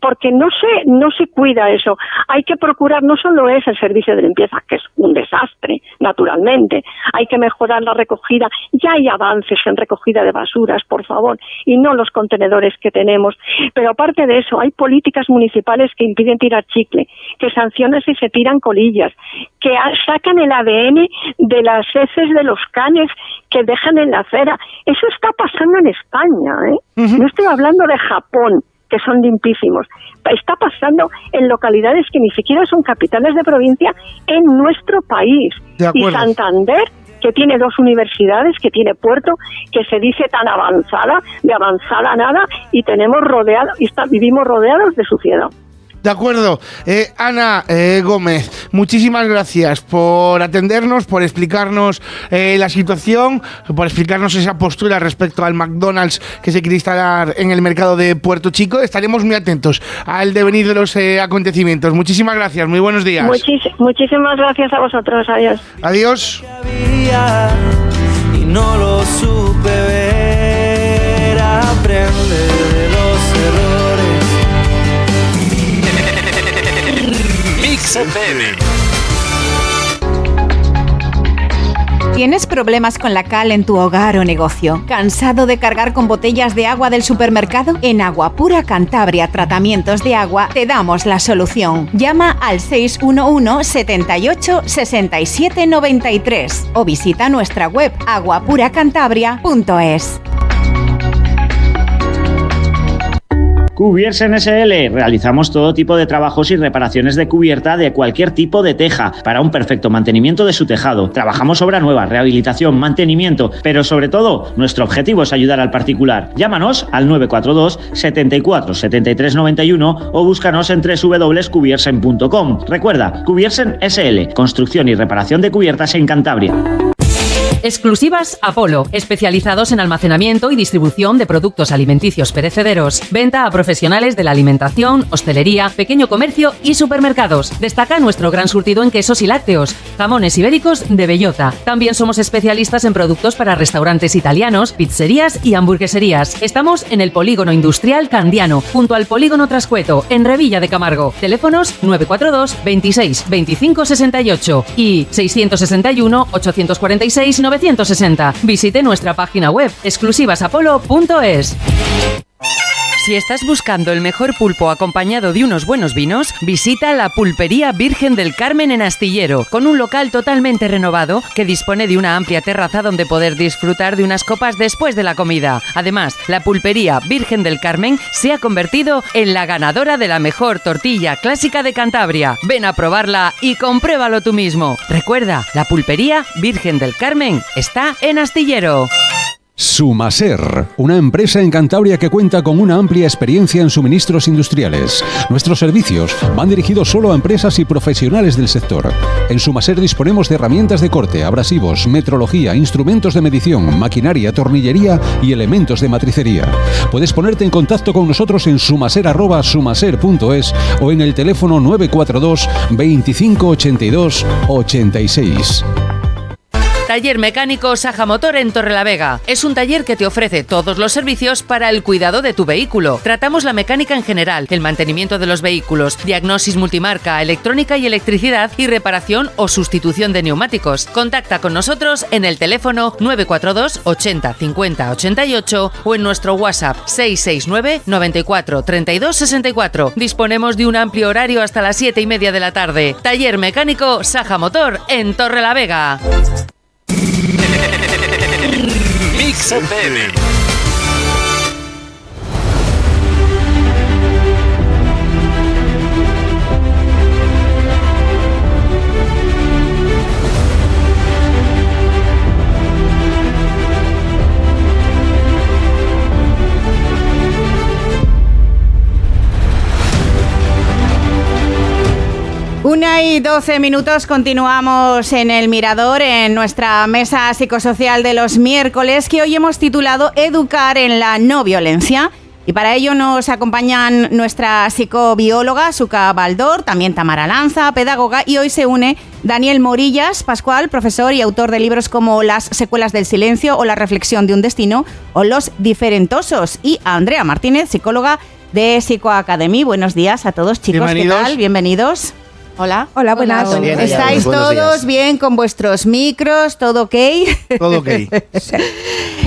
porque no se cuida eso. Hay que procurar, no solo es el servicio de limpieza, que es un desastre, naturalmente, hay que mejorar la recogida, ya hay avances en recogida de basuras, por favor, y no los contenedores que tenemos, pero aparte de eso, hay políticas municipales que impiden tirar chicle, que sancionan si se tiran colillas, que sacan el ADN de las heces de los canes que dejan en la acera. Eso está pasando en España, ¿eh? No estoy hablando de Japón, que son limpísimos. Está pasando en localidades que ni siquiera son capitales de provincia en nuestro país. Y Santander, que tiene 2 universidades, que tiene puerto, que se dice tan avanzada, de avanzada nada, y vivimos rodeados de suciedad. De acuerdo. Ana Gómez, muchísimas gracias por atendernos, por explicarnos la situación, por explicarnos esa postura respecto al McDonald's que se quiere instalar en el mercado de Puerto Chico. Estaremos muy atentos al devenir de los acontecimientos. Muchísimas gracias, muy buenos días. Muchísimas gracias a vosotros. Adiós. Adiós. Y no lo supe ver, aprende de los errores. Mix FM. ¿Tienes problemas con la cal en tu hogar o negocio? ¿Cansado de cargar con botellas de agua del supermercado? En Agua Pura Cantabria Tratamientos de Agua te damos la solución. Llama al 611 78 67 93 o visita nuestra web aguapuracantabria.es. Cubiersen SL. Realizamos todo tipo de trabajos y reparaciones de cubierta de cualquier tipo de teja para un perfecto mantenimiento de su tejado. Trabajamos obra nueva, rehabilitación, mantenimiento, pero sobre todo, nuestro objetivo es ayudar al particular. Llámanos al 942 74 73 91 o búscanos en www.cubiersen.com. Recuerda, Cubiersen SL. Construcción y reparación de cubiertas en Cantabria. Exclusivas Apolo, especializados en almacenamiento y distribución de productos alimenticios perecederos. Venta a profesionales de la alimentación, hostelería, pequeño comercio y supermercados. Destaca nuestro gran surtido en quesos y lácteos, jamones ibéricos de bellota. También somos especialistas en productos para restaurantes italianos, pizzerías y hamburgueserías. Estamos en el Polígono Industrial Candiano, junto al Polígono Trascueto, en Revilla de Camargo. Teléfonos 942 26 25 68 y 661 846 960. Visite nuestra página web exclusivasapolo.es. Si estás buscando el mejor pulpo acompañado de unos buenos vinos, visita la Pulpería Virgen del Carmen en Astillero, con un local totalmente renovado que dispone de una amplia terraza donde poder disfrutar de unas copas después de la comida. Además, la Pulpería Virgen del Carmen se ha convertido en la ganadora de la mejor tortilla clásica de Cantabria. Ven a probarla y compruébalo tú mismo. Recuerda, la Pulpería Virgen del Carmen está en Astillero. Sumaser, una empresa en Cantabria que cuenta con una amplia experiencia en suministros industriales. Nuestros servicios van dirigidos solo a empresas y profesionales del sector. En Sumaser disponemos de herramientas de corte, abrasivos, metrología, instrumentos de medición, maquinaria, tornillería y elementos de matricería. Puedes ponerte en contacto con nosotros en sumaser@sumaser.es o en el teléfono 942 25 82 86. Taller Mecánico Saja Motor en Torrelavega. Es un taller que te ofrece todos los servicios para el cuidado de tu vehículo. Tratamos la mecánica en general, el mantenimiento de los vehículos, diagnosis multimarca, electrónica y electricidad y reparación o sustitución de neumáticos. Contacta con nosotros en el teléfono 942 80 50 88 o en nuestro WhatsApp 669 94 32 64. Disponemos de un amplio horario hasta las 7:30 de la tarde. Taller Mecánico Saja Motor en Torrelavega. Mix FM. Una y 12 minutos, continuamos en El Mirador, en nuestra mesa psicosocial de los miércoles, que hoy hemos titulado Educar en la no violencia. Y para ello nos acompañan nuestra psicobióloga, Suca Baldor, también Tamara Lanza, pedagoga, y hoy se une Daniel Morillas Pascual, profesor y autor de libros como Las secuelas del silencio o La reflexión de un destino o Los diferentosos, y a Andrea Martínez, psicóloga de Psicoacademy. Buenos días a todos, chicos. Bienvenidos. ¿Qué tal? Bienvenidos. Hola. Hola, buenas. Hola. Bien, ¿Estáis buenos todos días. bien con vuestros micros? ¿Todo ok? Todo ok.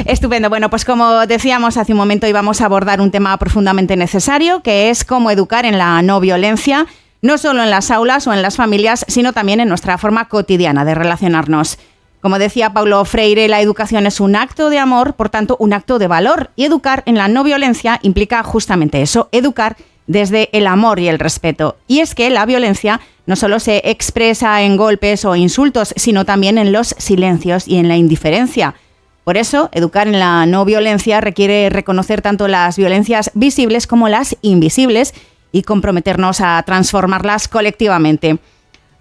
Estupendo. Bueno, pues como decíamos hace un momento, íbamos a abordar un tema profundamente necesario, que es cómo educar en la no violencia, no solo en las aulas o en las familias, sino también en nuestra forma cotidiana de relacionarnos. Como decía Paulo Freire, la educación es un acto de amor, por tanto, un acto de valor. Y educar en la no violencia implica justamente eso, educar desde el amor y el respeto. Y es que la violencia no solo se expresa en golpes o insultos, sino también en los silencios y en la indiferencia. Por eso, educar en la no violencia requiere reconocer tanto las violencias visibles como las invisibles y comprometernos a transformarlas colectivamente.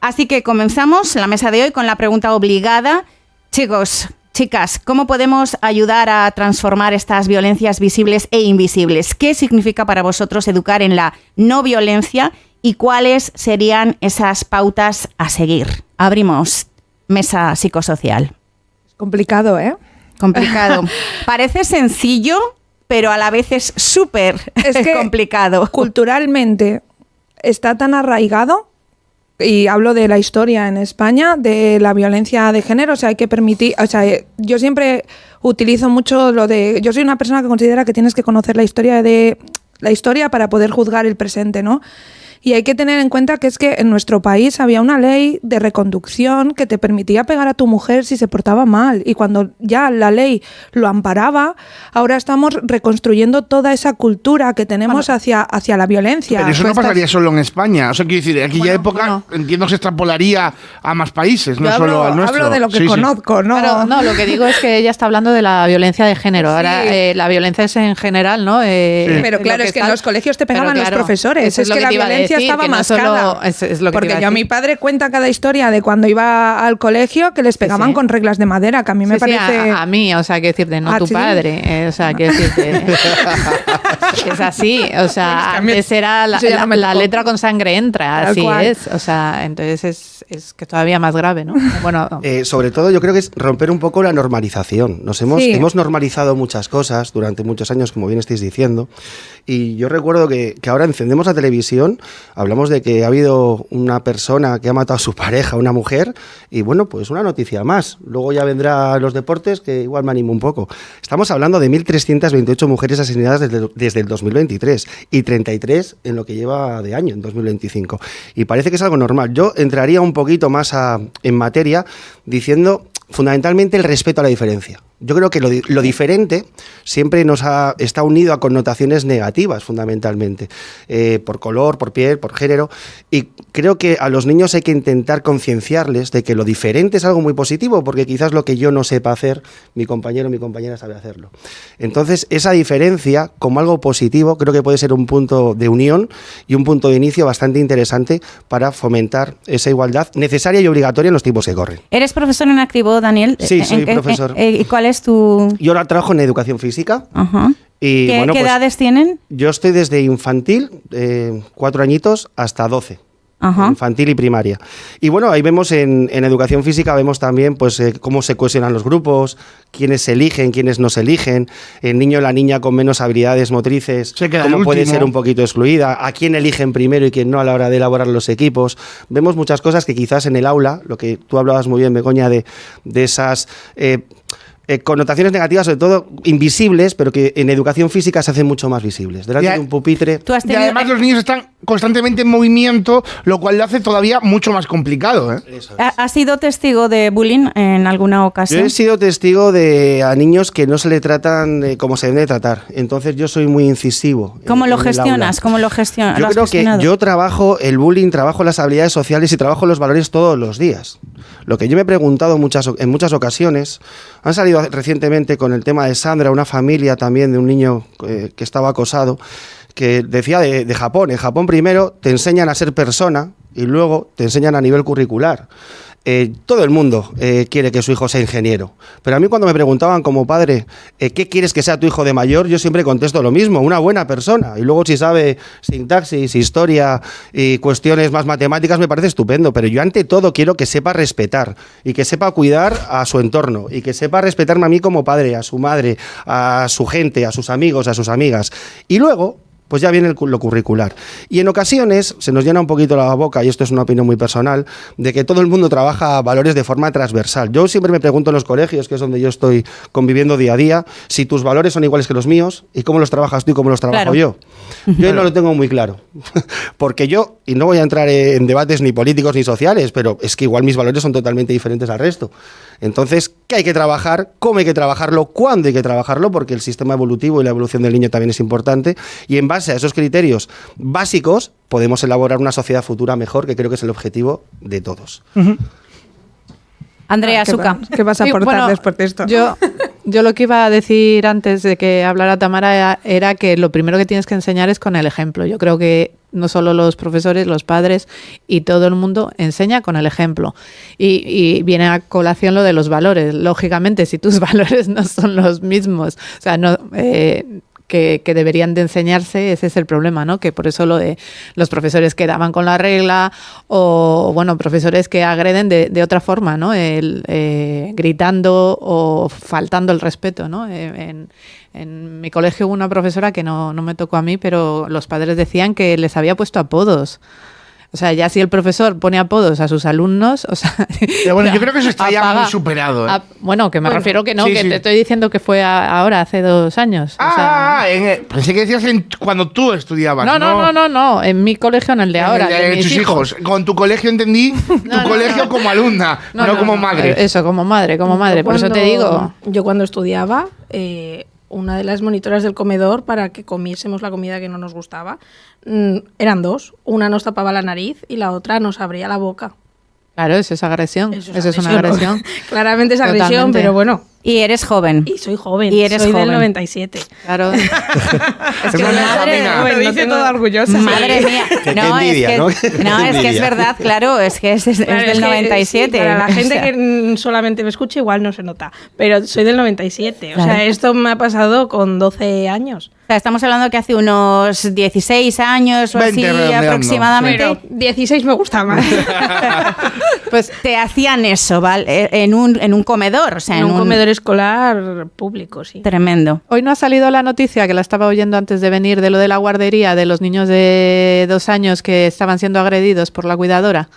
Así que comenzamos la mesa de hoy con la pregunta obligada. Chicos, chicas, ¿cómo podemos ayudar a transformar estas violencias visibles e invisibles? ¿Qué significa para vosotros educar en la no violencia y cuáles serían esas pautas a seguir? Abrimos mesa psicosocial. Complicado, ¿eh? Complicado. Parece sencillo, pero a la vez es súper complicado. Culturalmente está tan arraigado, y hablo de la historia en España, de la violencia de género, o sea, hay que permitir, o sea, yo siempre utilizo mucho lo de, yo soy una persona que considera que tienes que conocer la historia para poder juzgar el presente, ¿no? Y hay que tener en cuenta que es que en nuestro país había una ley de reconducción que te permitía pegar a tu mujer si se portaba mal. Y cuando ya la ley lo amparaba, ahora estamos reconstruyendo toda esa cultura que tenemos hacia la violencia. Pero eso no pasaría solo en España. O sea, quiero decir, en aquella época entiendo que se extrapolaría a más países, no solo al nuestro. Hablo de lo que conozco, ¿no? Pero, no, lo que digo es que ella está hablando de la violencia de género. Ahora, la violencia es en general, ¿no? Pero claro, es que en los colegios te pegaban los profesores. Es que la violencia estaba mascada. Porque yo a mi padre cuenta cada historia de cuando iba al colegio que les pegaban con reglas de madera, que a mí me parece... a mí, o sea, que decirte, no tu padre. O sea, que decirte... es así, o sea, antes era la letra con sangre entra, así es. O sea, entonces es que todavía más grave, ¿no? Bueno, sobre todo yo creo que es romper un poco la normalización. Hemos normalizado muchas cosas durante muchos años, como bien estáis diciendo, y yo recuerdo que ahora encendemos la televisión, hablamos de que ha habido una persona que ha matado a su pareja, una mujer, y bueno, pues una noticia más. Luego ya vendrá los deportes, que igual me animo un poco. Estamos hablando de 1.328 mujeres asesinadas desde el 2023 y 33 en lo que lleva de año, en 2025. Y parece que es algo normal. Yo entraría un poquito más en materia diciendo fundamentalmente el respeto a la diferencia. Yo creo que lo diferente siempre está unido a connotaciones negativas, fundamentalmente, por color, por piel, por género, y creo que a los niños hay que intentar concienciarles de que lo diferente es algo muy positivo, porque quizás lo que yo no sepa hacer, mi compañero o mi compañera sabe hacerlo. Entonces, esa diferencia, como algo positivo, creo que puede ser un punto de unión y un punto de inicio bastante interesante para fomentar esa igualdad necesaria y obligatoria en los tiempos que corren. ¿Eres profesor en activo, Daniel? Sí, soy profesor. ¿Y cuál es tu...? Yo ahora trabajo en educación física. Ajá. Y, ¿Qué edades tienen? Yo estoy desde infantil, 4 añitos, hasta 12. Ajá. Infantil y primaria. Y bueno, ahí vemos en educación física, vemos también pues cómo se cohesionan los grupos, quiénes se eligen, quiénes no se eligen, el niño o la niña con menos habilidades motrices, cómo puede ser un poquito excluida, a quién eligen primero y quién no a la hora de elaborar los equipos. Vemos muchas cosas que quizás en el aula, lo que tú hablabas muy bien, Begoña, de esas... connotaciones negativas, sobre todo invisibles, pero que en educación física se hacen mucho más visibles. Delante de un pupitre. Y además los niños están constantemente en movimiento, lo cual lo hace todavía mucho más complicado, ¿eh? ¿Has sido testigo de bullying en alguna ocasión? Yo he sido testigo a niños que no se le tratan como se deben de tratar. Entonces yo soy muy incisivo. ¿Cómo lo gestionas? ¿Cómo lo gestionas? Yo creo que yo trabajo el bullying, trabajo las habilidades sociales y trabajo los valores todos los días. Lo que yo me he preguntado en muchas ocasiones, han salido recientemente con el tema de Sandra, una familia también de un niño que estaba acosado, que decía de Japón. En Japón primero te enseñan a ser persona y luego te enseñan a nivel curricular. Todo el mundo quiere que su hijo sea ingeniero, pero a mí cuando me preguntaban como padre ¿qué quieres que sea tu hijo de mayor? Yo siempre contesto lo mismo, una buena persona, y luego si sabe sintaxis, historia y cuestiones más matemáticas me parece estupendo, pero yo ante todo quiero que sepa respetar y que sepa cuidar a su entorno y que sepa respetarme a mí como padre, a su madre, a su gente, a sus amigos, a sus amigas, y luego pues ya viene lo curricular. Y en ocasiones se nos llena un poquito la boca, y esto es una opinión muy personal, de que todo el mundo trabaja valores de forma transversal. Yo siempre me pregunto en los colegios, que es donde yo estoy conviviendo día a día, si tus valores son iguales que los míos y cómo los trabajas tú y cómo los trabajo yo. Yo no lo tengo muy claro. Porque yo, y no voy a entrar en debates ni políticos ni sociales, pero es que igual mis valores son totalmente diferentes al resto. Entonces, ¿qué hay que trabajar? ¿Cómo hay que trabajarlo? ¿Cuándo hay que trabajarlo? Porque el sistema evolutivo y la evolución del niño también es importante. Y en base a esos criterios básicos, podemos elaborar una sociedad futura mejor, que creo que es el objetivo de todos. Andrea Suca. ¿Qué vas a aportar después de esto? Yo lo que iba a decir antes de que hablara Tamara era que lo primero que tienes que enseñar es con el ejemplo. Yo creo que no solo los profesores, los padres y todo el mundo enseña con el ejemplo. Y viene a colación lo de los valores. Lógicamente, si tus valores no son los mismos, o sea, no... Que deberían de enseñarse, ese es el problema, ¿no? Que por eso lo de los profesores que daban con la regla o, bueno, profesores que agreden de otra forma, ¿no? Gritando o faltando el respeto, ¿no? En mi colegio hubo una profesora que no me tocó a mí, pero los padres decían que les había puesto apodos. O sea, ya si el profesor pone apodos a sus alumnos, o sea... Pero bueno, yo creo que eso está ya muy superado, ¿eh? Bueno, que me refiero que no, sí, que sí. Te estoy diciendo que fue ahora, hace 2 años. Pensé que decías cuando tú estudiabas. No, en mi colegio, en el de ahora. De tus hijos. Con tu colegio entendí tu colegio como alumna, no como madre. Eso, como madre. Por eso te digo... Yo cuando estudiaba... una de las monitoras del comedor, para que comiésemos la comida que no nos gustaba, eran 2. Una nos tapaba la nariz y la otra nos abría la boca. Claro, eso es agresión. Eso es una agresión. Claramente es agresión, totalmente. Pero bueno. Y eres joven. Y soy joven. Y eres soy joven. Del 97. Claro. Es que lo dice toda orgullosa. Madre mía. Es que es verdad, claro, es que es del 97. Para la gente que solamente me escucha igual no se nota, pero soy del 97. O sea, esto me ha pasado con 12 años. O sea, estamos hablando que hace unos 16 años o así aproximadamente. Pero 16 me gusta más. Pues te hacían eso, ¿vale? En un comedor, o sea, en un comedor escolar público, sí. Tremendo. Hoy no ha salido la noticia, que la estaba oyendo antes de venir, de lo de la guardería, de los niños de 2 años que estaban siendo agredidos por la cuidadora.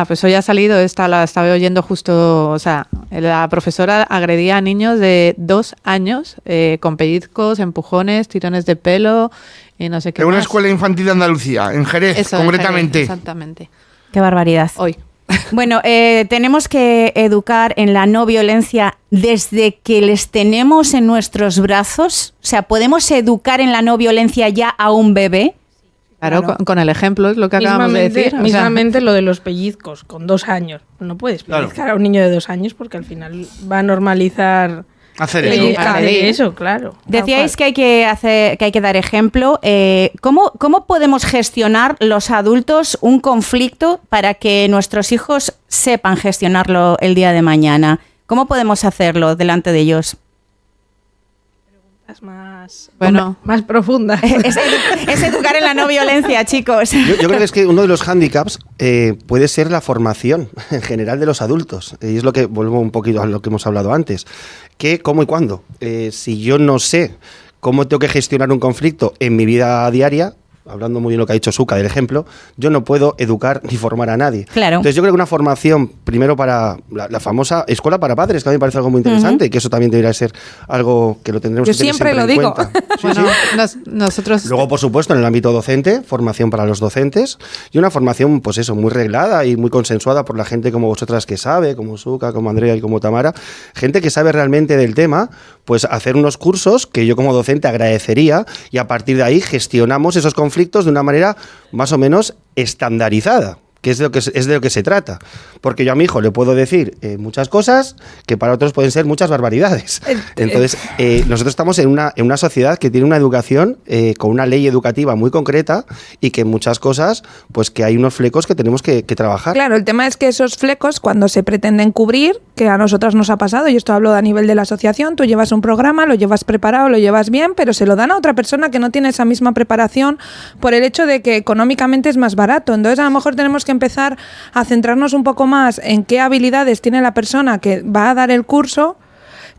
Pues hoy ha salido, la estaba oyendo justo, o sea, la profesora agredía a niños de 2 años con pellizcos, empujones, tirones de pelo y no sé qué. En una escuela infantil de Andalucía, en Jerez, concretamente. En Jerez, exactamente. Qué barbaridad. Hoy. Bueno, tenemos que educar en la no violencia desde que les tenemos en nuestros brazos. O sea, ¿podemos educar en la no violencia ya a un bebé? Claro, con el ejemplo, es lo que acabamos de decir. Mismamente lo de los pellizcos, con 2 años. No puedes pellizcar a un niño de 2 años porque al final va a normalizar hacer eso, claro. Decíais que hay que dar ejemplo. ¿Cómo podemos gestionar los adultos un conflicto para que nuestros hijos sepan gestionarlo el día de mañana? ¿Cómo podemos hacerlo delante de ellos? Más profundas. Es educar en la no violencia, chicos. Yo creo que es que uno de los hándicaps puede ser la formación en general de los adultos. Y es lo que, volvemos un poquito a lo que hemos hablado antes. ¿Qué, cómo y cuándo? Si yo no sé cómo tengo que gestionar un conflicto en mi vida diaria, hablando muy bien lo que ha dicho Suca del ejemplo, yo no puedo educar ni formar a nadie. Claro. Entonces yo creo que una formación, primero para la famosa escuela para padres, que a mí me parece algo muy interesante, y que eso también debería ser algo que lo tendremos que tener siempre lo digo. en cuenta. Bueno, nosotros... Luego, por supuesto, en el ámbito docente, formación para los docentes, y una formación, pues eso, muy reglada y muy consensuada por la gente como vosotras que sabe, como Suca, como Andrea y como Tamara, gente que sabe realmente del tema, pues hacer unos cursos que yo como docente agradecería, y a partir de ahí gestionamos esos conflictos de una manera más o menos estandarizada, que es de lo que se trata. Porque yo a mi hijo le puedo decir muchas cosas que para otros pueden ser muchas barbaridades. Entonces, nosotros estamos en una sociedad que tiene una educación con una ley educativa muy concreta y que en muchas cosas, pues que hay unos flecos que tenemos que trabajar. Claro, el tema es que esos flecos, cuando se pretenden cubrir, que a nosotras nos ha pasado, y esto hablo a nivel de la asociación, tú llevas un programa, lo llevas preparado, lo llevas bien, pero se lo dan a otra persona que no tiene esa misma preparación por el hecho de que económicamente es más barato. Entonces, a lo mejor tenemos que empezar a centrarnos un poco más en qué habilidades tiene la persona que va a dar el curso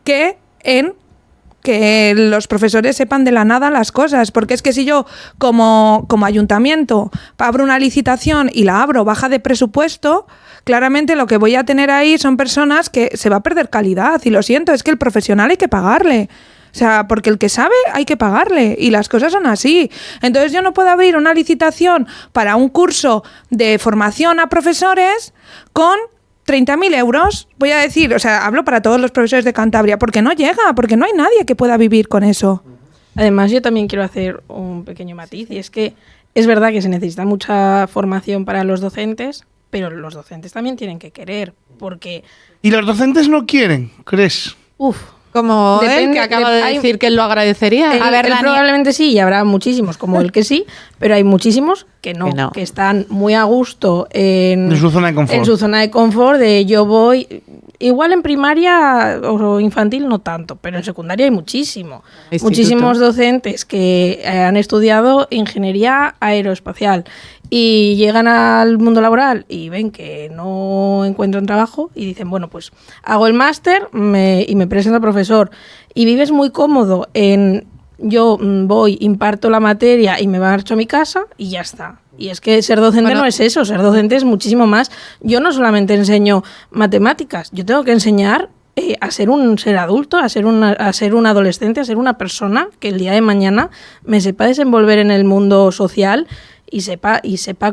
que en que los profesores sepan de la nada las cosas, porque es que si yo como ayuntamiento abro una licitación y la abro baja de presupuesto, claramente lo que voy a tener ahí son personas que se va a perder calidad, y lo siento, es que el profesional hay que pagarle. O sea, porque el que sabe hay que pagarle, y las cosas son así. Entonces yo no puedo abrir una licitación para un curso de formación a profesores con 30.000 euros, voy a decir, o sea, hablo para todos los profesores de Cantabria, porque no llega, porque no hay nadie que pueda vivir con eso. Además, yo también quiero hacer un pequeño matiz, y es que es verdad que se necesita mucha formación para los docentes, pero los docentes también tienen que querer, porque... ¿Y los docentes no quieren, crees? Como él, que acaba de decir que él lo agradecería. A ver, él probablemente sí, y habrá muchísimos como él que sí, pero hay muchísimos que no, que están muy a gusto en su zona de confort. En su zona de confort, de yo voy... Igual en primaria o infantil no tanto, pero en secundaria hay muchísimo. Muchísimos docentes que han estudiado ingeniería aeroespacial y llegan al mundo laboral y ven que no encuentran trabajo y dicen, bueno, pues hago el máster y me presento al profesor. Y vives muy cómodo en yo voy, imparto la materia y me marcho a mi casa y ya está. Y es que ser docente no es eso, ser docente es muchísimo más. Yo no solamente enseño matemáticas, yo tengo que enseñar a ser un ser adulto, a ser un adolescente, a ser una persona que el día de mañana me sepa desenvolver en el mundo social y sepa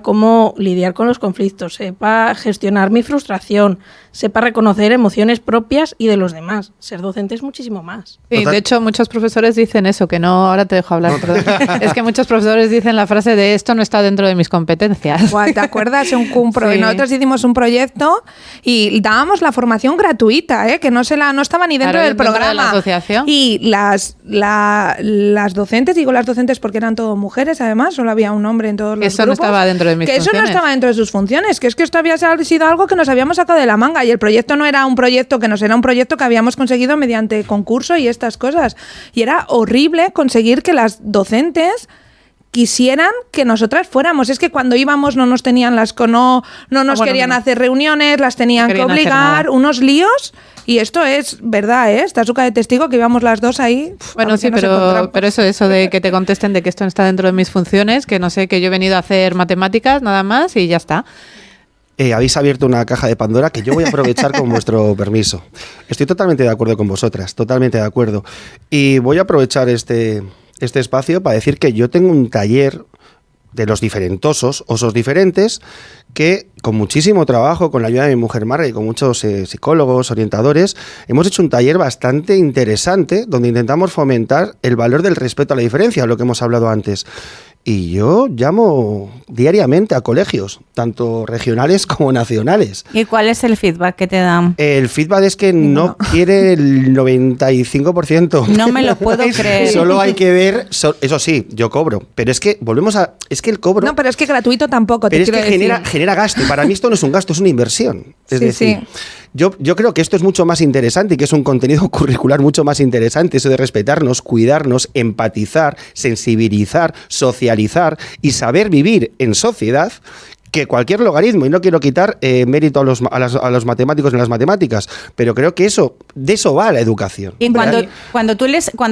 cómo lidiar con los conflictos, sepa gestionar mi frustración, sepa reconocer emociones propias y de los demás. Ser docente es muchísimo más. Sí, de hecho, muchos profesores dicen eso, que no, ahora te dejo hablar, perdón. Es que muchos profesores dicen la frase de esto no está dentro de mis competencias. ¿Te acuerdas? Sí. Nosotros hicimos un proyecto y dábamos la formación gratuita, que no estaba ni dentro del programa. De la asociación. Y las docentes, digo las docentes porque eran todo mujeres, además, solo había un hombre en todos los eso grupos. No estaba dentro de mis funciones. Eso no estaba dentro de sus funciones, que es que esto había sido algo que nos habíamos sacado de la manga, y el proyecto no era un proyecto era un proyecto que habíamos conseguido mediante concurso y estas cosas. Y era horrible conseguir que las docentes quisieran que nosotras fuéramos. Es que cuando íbamos no nos tenían no nos querían hacer reuniones, las tenían que obligar, unos líos. Y esto es verdad, está Suca de testigo que íbamos las dos ahí. Bueno, sí, pero eso de que te contesten de que esto no está dentro de mis funciones, que no sé, que yo he venido a hacer matemáticas nada más y ya está. Habéis abierto una caja de Pandora que yo voy a aprovechar con vuestro permiso. Estoy totalmente de acuerdo con vosotras, totalmente de acuerdo. Y voy a aprovechar este espacio para decir que yo tengo un taller de los diferentosos, osos diferentes, que con muchísimo trabajo, con la ayuda de mi mujer Marga y con muchos psicólogos, orientadores, hemos hecho un taller bastante interesante donde intentamos fomentar el valor del respeto a la diferencia, lo que hemos hablado antes. Y yo llamo diariamente a colegios, tanto regionales como nacionales. ¿Y cuál es el feedback que te dan? El feedback es que no quiere el 95%. No me lo puedo creer. Solo hay que ver, eso sí, yo cobro, pero es que es que el cobro... No, pero es que gratuito tampoco, pero es que genera gasto, y para mí esto no es un gasto, es una inversión. Es decir, yo creo que esto es mucho más interesante y que es un contenido curricular mucho más interesante, eso de respetarnos, cuidarnos, empatizar, sensibilizar, socializar y saber vivir en sociedad, que cualquier logaritmo, y no quiero quitar mérito a los matemáticos en las matemáticas, pero creo que de eso va la educación. Y cuando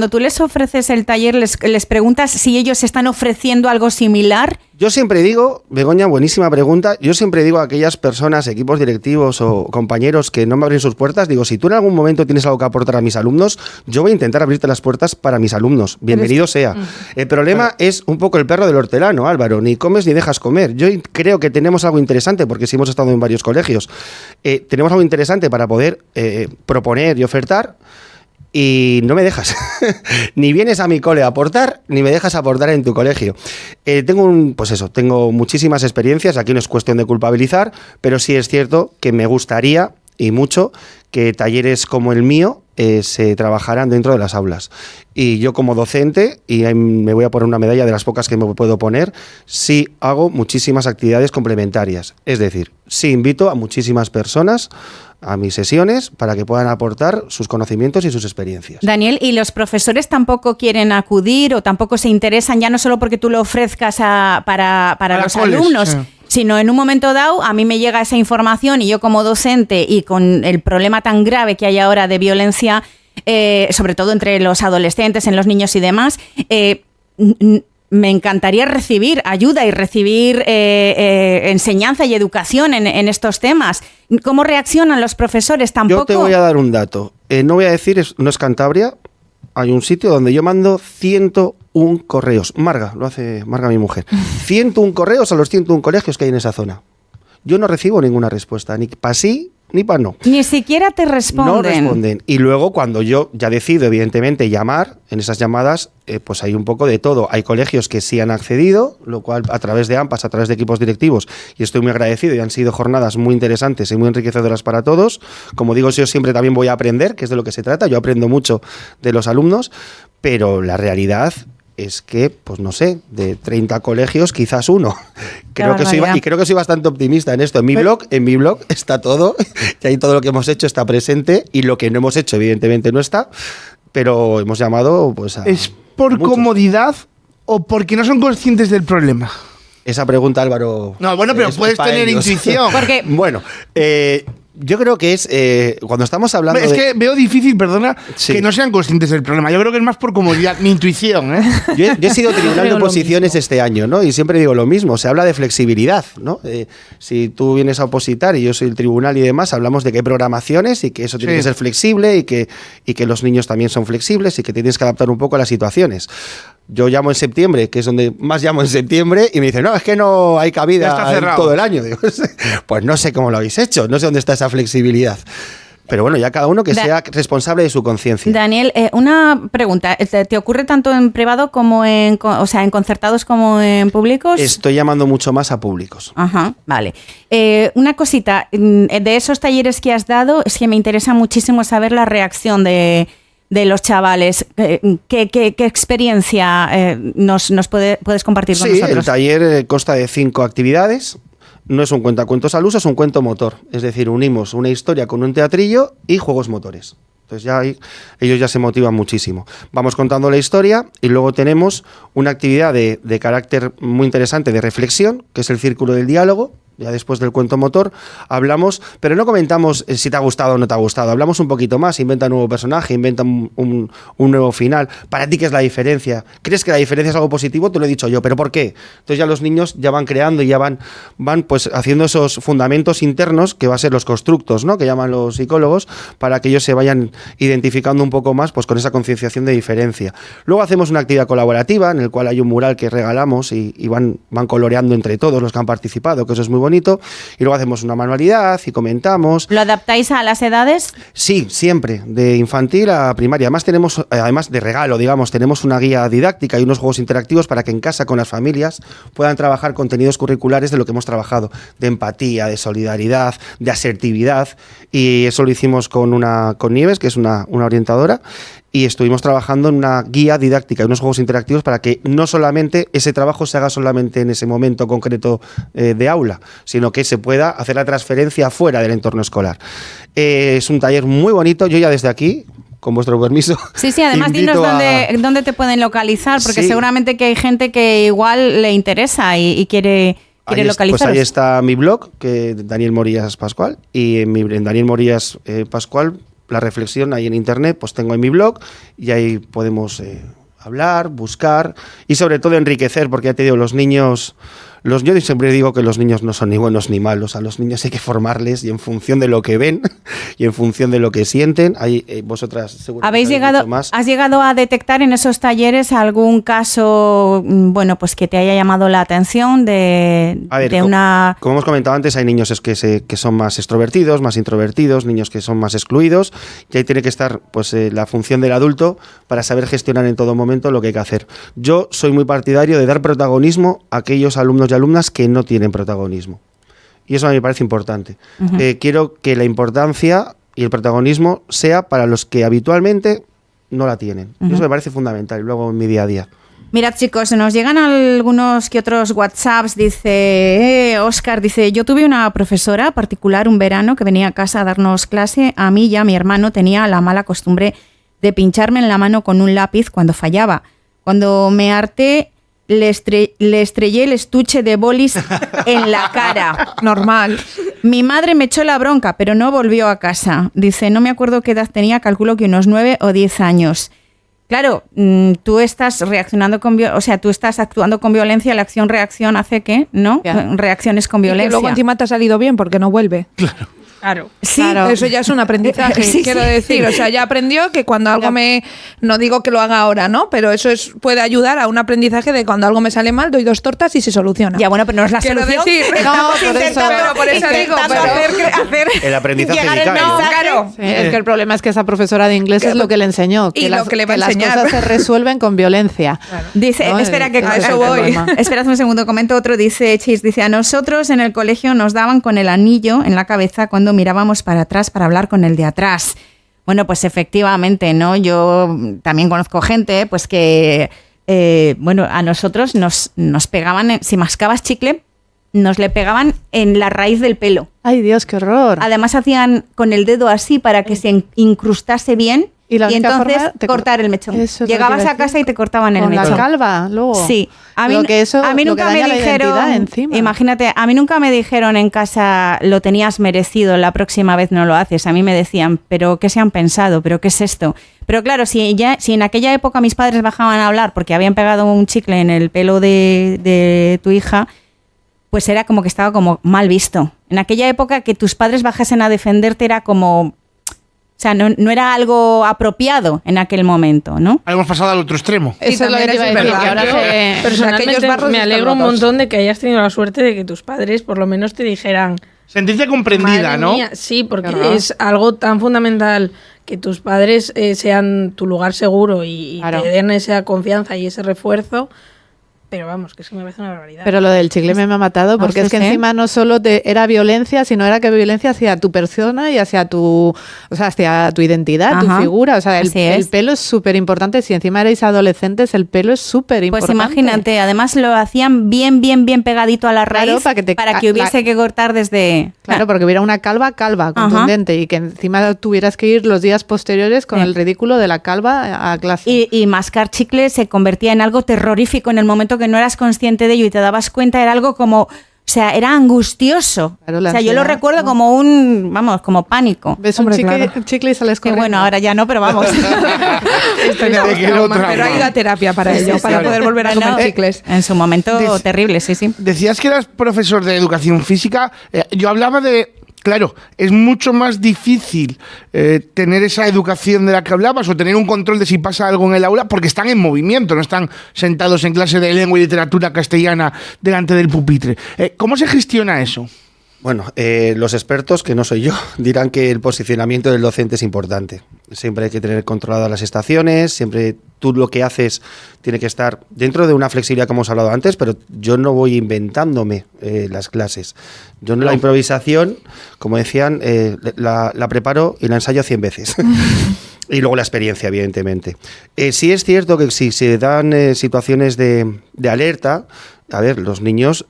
tú les ofreces el taller, les preguntas si ellos están ofreciendo algo similar. Yo siempre digo, Begoña, buenísima pregunta, yo siempre digo a aquellas personas, equipos directivos o compañeros que no me abren sus puertas, digo, si tú en algún momento tienes algo que aportar a mis alumnos, yo voy a intentar abrirte las puertas para mis alumnos, bienvenido sea. El problema es un poco el perro del hortelano, Álvaro, ni comes ni dejas comer. Yo creo que tenemos algo interesante, porque si hemos estado en varios colegios, tenemos algo interesante para poder proponer y ofertar, y no me dejas. Ni vienes a mi cole a aportar, ni me dejas aportar en tu colegio. Tengo muchísimas experiencias, aquí no es cuestión de culpabilizar, pero sí es cierto que me gustaría, y mucho, que talleres como el mío se trabajaran dentro de las aulas. Y yo como docente, y me voy a poner una medalla de las pocas que me puedo poner, sí hago muchísimas actividades complementarias. Es decir, sí invito a muchísimas personas a mis sesiones para que puedan aportar sus conocimientos y sus experiencias. Daniel, ¿y los profesores tampoco quieren acudir o tampoco se interesan, ya no solo porque tú lo ofrezcas para los alumnos, sino en un momento dado a mí me llega esa información y yo como docente y con el problema tan grave que hay ahora de violencia, sobre todo entre los adolescentes, en los niños y demás, me encantaría recibir ayuda y recibir enseñanza y educación en estos temas. ¿Cómo reaccionan los profesores? Tampoco. Yo te voy a dar un dato. No voy a decir, no es Cantabria. Hay un sitio donde yo mando 101 correos. Marga, lo hace Marga, mi mujer. 101 correos a los 101 colegios que hay en esa zona. Yo no recibo ninguna respuesta, ni para sí ni para no. Ni siquiera te responden. No responden. Y luego cuando yo ya decido, evidentemente, llamar, en esas llamadas, pues hay un poco de todo. Hay colegios que sí han accedido, lo cual a través de AMPAs, a través de equipos directivos, y estoy muy agradecido, y han sido jornadas muy interesantes y muy enriquecedoras para todos. Como digo, yo siempre también voy a aprender, que es de lo que se trata. Yo aprendo mucho de los alumnos, pero la realidad es que, pues no sé, de 30 colegios, quizás uno. Creo que soy bastante optimista en esto. En mi blog está todo, y ahí todo lo que hemos hecho está presente, y lo que no hemos hecho, evidentemente, no está, pero hemos llamado pues a... ¿Es por comodidad o porque no son conscientes del problema? Esa pregunta, Álvaro... No, bueno, pero puedes tener intuición. Porque... Bueno, yo creo que es cuando estamos hablando que veo difícil, perdona, que no sean conscientes del problema. Yo creo que es más por comodidad, mi intuición, ¿eh? Yo he sido tribunal de oposiciones este año, ¿no? Y siempre digo lo mismo, se habla de flexibilidad, ¿no? Si tú vienes a opositar y yo soy el tribunal y demás, hablamos de que hay programaciones y que eso tiene que ser flexible y que los niños también son flexibles y que tienes que adaptar un poco a las situaciones. Yo llamo en septiembre, que es donde más llamo en septiembre, y me dicen, no, es que no hay cabida todo el año. Digo, pues no sé cómo lo habéis hecho, no sé dónde está esa flexibilidad. Pero bueno, ya cada uno que sea responsable de su conciencia. Daniel, una pregunta. ¿Te ocurre tanto en privado como en concertados como en públicos? Estoy llamando mucho más a públicos. Ajá, vale. Una cosita, de esos talleres que has dado, es que me interesa muchísimo saber la reacción de los chavales. ¿Qué experiencia nos puedes compartir con nosotros? Sí, el taller consta de 5 actividades. No es un cuentacuentos al uso, es un cuento motor. Es decir, unimos una historia con un teatrillo y juegos motores. Entonces ya ellos ya se motivan muchísimo. Vamos contando la historia y luego tenemos una actividad de carácter muy interesante de reflexión, que es el círculo del diálogo. Ya después del cuento motor hablamos, pero no comentamos si te ha gustado o no te ha gustado. Hablamos un poquito más, inventa un nuevo personaje, inventa un nuevo final. ¿Para ti qué es la diferencia? ¿Crees que la diferencia es algo positivo? Te lo he dicho yo, ¿pero por qué? Entonces ya los niños ya van creando y ya van pues haciendo esos fundamentos internos, que va a ser los constructos, ¿no? Que llaman los psicólogos, para que ellos se vayan identificando un poco más pues con esa concienciación de diferencia. Luego hacemos una actividad colaborativa en el cual hay un mural que regalamos y van coloreando entre todos los que han participado, que eso es muy bonito. Y luego hacemos una manualidad y comentamos. ¿Lo adaptáis a las edades? Sí, siempre, de infantil a primaria. Además de regalo, digamos, tenemos una guía didáctica y unos juegos interactivos para que en casa con las familias puedan trabajar contenidos curriculares de lo que hemos trabajado, de empatía, de solidaridad, de asertividad, y eso lo hicimos con Nieves, que es una orientadora, y estuvimos trabajando en una guía didáctica y unos juegos interactivos para que no solamente ese trabajo se haga solamente en ese momento concreto de aula, sino que se pueda hacer la transferencia fuera del entorno escolar. Es un taller muy bonito. Yo ya desde aquí, con vuestro permiso. Sí, además dinos dónde te pueden localizar, porque seguramente que hay gente que igual le interesa y quiere localizar. Pues ahí está mi blog, que Daniel Morillas Pascual, y en Daniel Morillas Pascual, la reflexión ahí en internet, pues tengo en mi blog y ahí podemos hablar, buscar y sobre todo enriquecer, porque ya te digo, los niños... Yo siempre digo que los niños no son ni buenos ni malos. A los niños hay que formarles y en función de lo que ven y en función de lo que sienten. Vosotras seguramente ¿Has llegado a detectar en esos talleres algún caso, pues que te haya llamado la atención como hemos comentado antes, hay niños que son más extrovertidos, más introvertidos, niños que son más excluidos, y ahí tiene que estar pues la función del adulto para saber gestionar en todo momento lo que hay que hacer. Yo soy muy partidario de dar protagonismo a aquellos alumnos y alumnas que no tienen protagonismo. Y eso a mí me parece importante. Uh-huh. Quiero que la importancia y el protagonismo sea para los que habitualmente no la tienen. Uh-huh. Eso me parece fundamental, y luego en mi día a día. Mirad, chicos, nos llegan algunos que otros WhatsApps. Dice Óscar, yo tuve una profesora particular un verano que venía a casa a darnos clase. A mí y a mi hermano tenía la mala costumbre de pincharme en la mano con un lápiz cuando fallaba. Cuando me harté, le estrellé el estuche de bolis en la cara. Normal. Mi madre me echó la bronca, pero no volvió a casa. Dice, no me acuerdo qué edad tenía, calculo que unos 9 o 10 años. Claro, tú estás reaccionando tú estás actuando con violencia, la acción-reacción hace que, ¿no? Reacciones con violencia. Y luego encima te ha salido bien porque no vuelve. Claro. Sí, claro. Eso ya es un aprendizaje, quiero decir. O sea, ya aprendió que cuando algo no digo que lo haga ahora, ¿no? Pero eso puede ayudar a un aprendizaje de cuando algo me sale mal, doy 2 tortas y se soluciona. Ya, bueno, pero no es la solución. Decir, por eso digo, hacer el aprendizaje claro. Sí, es que el problema es que esa profesora de inglés es lo que le enseñó, que, lo que le va a las cosas se resuelven con violencia. Claro. Dice, ¿no? espera que a eso voy. Esperad un segundo, comento otro, dice Chis, dice, a nosotros en el colegio nos daban con el anillo en la cabeza cuando mirábamos para atrás para hablar con el de atrás. Bueno, pues efectivamente, ¿no? Yo también conozco gente, pues que, a nosotros nos pegaban, si mascabas chicle, nos le pegaban en la raíz del pelo. ¡Ay, Dios, qué horror! Además hacían con el dedo así para que se incrustase bien y entonces cortar el mechón. Llegabas a casa y te cortaban el mechón. ¿Con la calva luego? Sí. A mí nunca me dijeron, imagínate, a mí nunca me dijeron en casa, lo tenías merecido, la próxima vez no lo haces. A mí me decían, ¿pero qué se han pensado? ¿Pero qué es esto? Pero claro, si en aquella época mis padres bajaban a hablar porque habían pegado un chicle en el pelo de tu hija, pues era como que estaba como mal visto. En aquella época que tus padres bajasen a defenderte era como... O sea, no era algo apropiado en aquel momento, ¿no? Hemos pasado al otro extremo. Eso es lo que te iba a decir, que ahora personalmente me alegro un montón de que hayas tenido la suerte de que tus padres por lo menos te dijeran... Sentirte comprendida, ¿no? Mía, sí, porque es algo tan fundamental que tus padres sean tu lugar seguro y te den esa confianza y ese refuerzo... Pero vamos, que eso me parece una barbaridad. Pero lo del chicle me ha matado, porque es que encima no solo era violencia, sino era que violencia hacia tu persona y hacia tu identidad, tu figura. O sea, el pelo es súper importante. Si encima erais adolescentes, el pelo es súper importante. Pues imagínate, además lo hacían bien pegadito a la raíz, para que hubiese que cortar desde... Claro, porque hubiera una calva contundente y que encima tuvieras que ir los días posteriores con el ridículo de la calva a clase. Y mascar chicle se convertía en algo terrorífico en el momento que no eras consciente de ello y te dabas cuenta, era algo como... O sea, era angustioso. Claro, o sea, yo lo recuerdo como como pánico. Ves un chicle y sales corriendo. Bueno, ahora ya no, pero vamos. Pero hay la terapia para ello, para poder volver a comer chicles. En su momento terrible, sí. Decías que eras profesor de educación física. Yo hablaba de... Claro, es mucho más difícil tener esa educación de la que hablabas o tener un control de si pasa algo en el aula porque están en movimiento, no están sentados en clase de lengua y literatura castellana delante del pupitre. ¿Cómo se gestiona eso? Bueno, los expertos, que no soy yo, dirán que el posicionamiento del docente es importante. Siempre hay que tener controladas las estaciones, siempre tú lo que haces tiene que estar dentro de una flexibilidad que hemos hablado antes, pero yo no voy inventándome las clases. Yo la improvisación, como decían, la preparo y la ensayo 100 veces. Y luego la experiencia, evidentemente. Sí es cierto que si se dan situaciones de alerta, a ver, los niños...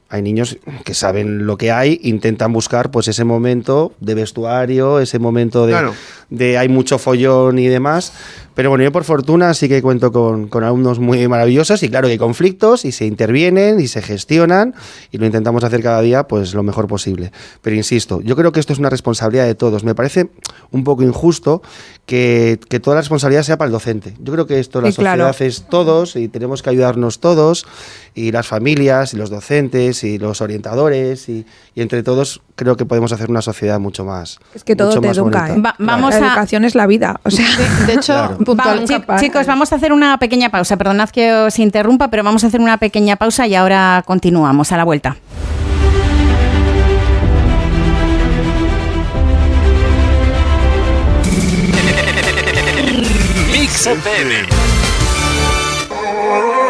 hay niños que saben lo que hay, intentan buscar pues ese momento de vestuario, ese momento de hay mucho follón y demás. Pero bueno, yo por fortuna sí que cuento con alumnos muy maravillosos y claro que hay conflictos y se intervienen y se gestionan y lo intentamos hacer cada día pues lo mejor posible. Pero insisto, yo creo que esto es una responsabilidad de todos. Me parece un poco injusto que toda la responsabilidad sea para el docente. Yo creo que esto la sociedad es todos y tenemos que ayudarnos todos y las familias y los docentes y los orientadores y entre todos creo que podemos hacer una sociedad mucho más es que todo te educa, la educación es la vida, o sea, de hecho chicos, vamos a hacer una pequeña pausa, perdonad que os interrumpa, pero vamos a hacer una pequeña pausa y ahora continuamos a la vuelta. Mix FM.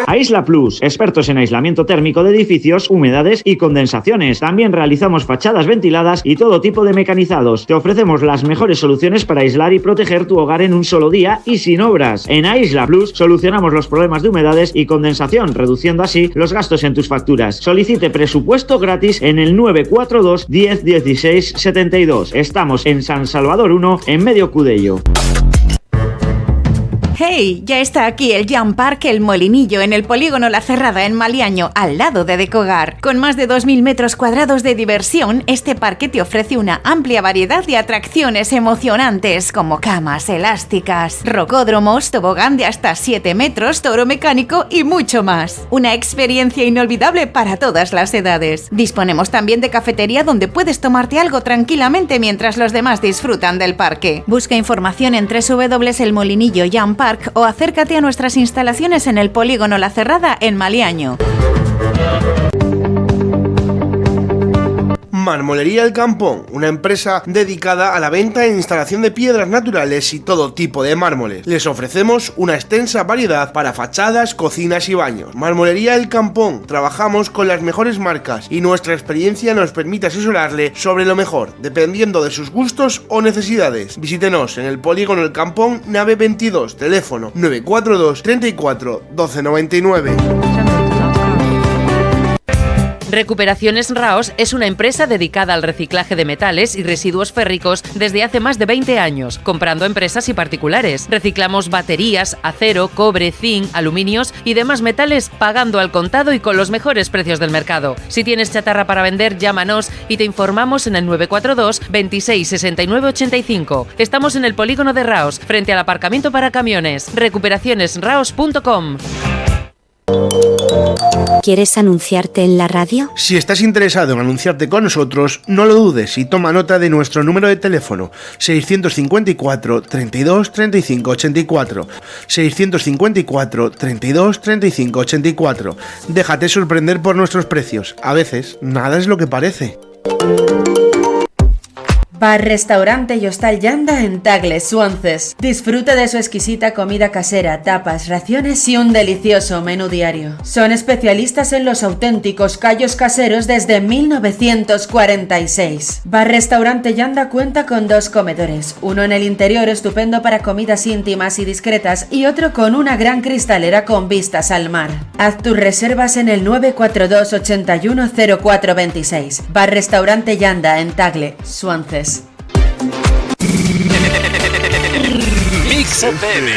Aisla Plus, expertos en aislamiento térmico de edificios, humedades y condensaciones. También realizamos fachadas ventiladas y todo tipo de mecanizados. Te ofrecemos las mejores soluciones para aislar y proteger tu hogar en un solo día y sin obras. En Aisla Plus solucionamos los problemas de humedades y condensación, reduciendo así los gastos en tus facturas. Solicite presupuesto gratis en el 942 10 16 72. Estamos en San Salvador 1, en Medio Cudello. ¡Hey! Ya está aquí el Jam Park El Molinillo en el polígono La Cerrada en Maliaño, al lado de Decogar. Con más de 2.000 metros cuadrados de diversión, este parque te ofrece una amplia variedad de atracciones emocionantes como camas elásticas, rocódromos, tobogán de hasta 7 metros, toro mecánico y mucho más. Una experiencia inolvidable para todas las edades. Disponemos también de cafetería donde puedes tomarte algo tranquilamente mientras los demás disfrutan del parque. Busca información en www.elmolinillo Jam Park o acércate a nuestras instalaciones en el polígono La Cerrada en Maliaño. Marmolería El Campón, una empresa dedicada a la venta e instalación de piedras naturales y todo tipo de mármoles. Les ofrecemos una extensa variedad para fachadas, cocinas y baños. Marmolería El Campón, trabajamos con las mejores marcas y nuestra experiencia nos permite asesorarle sobre lo mejor, dependiendo de sus gustos o necesidades. Visítenos en el polígono El Campón, nave 22, teléfono 942 34 1299. Recuperaciones Raos es una empresa dedicada al reciclaje de metales y residuos férricos desde hace más de 20 años, comprando empresas y particulares. Reciclamos baterías, acero, cobre, zinc, aluminios y demás metales pagando al contado y con los mejores precios del mercado. Si tienes chatarra para vender, llámanos y te informamos en el 942 26 69 85. Estamos en el polígono de Raos, frente al aparcamiento para camiones. Recuperacionesraos.com. ¿Quieres anunciarte en la radio? Si estás interesado en anunciarte con nosotros, no lo dudes y toma nota de nuestro número de teléfono 654 32 35 84 654 32 35 84. Déjate sorprender por nuestros precios. A veces, nada es lo que parece. Bar, restaurante y hostal Yanda en Tagle, Swanses. Disfruta de su exquisita comida casera, tapas, raciones y un delicioso menú diario. Son especialistas en los auténticos callos caseros desde 1946. Bar, restaurante Yanda cuenta con 2 comedores, uno en el interior estupendo para comidas íntimas y discretas y otro con una gran cristalera con vistas al mar. Haz tus reservas en el 942 81 0426. Bar, restaurante Yanda en Tagle, Swanses. Mix FM.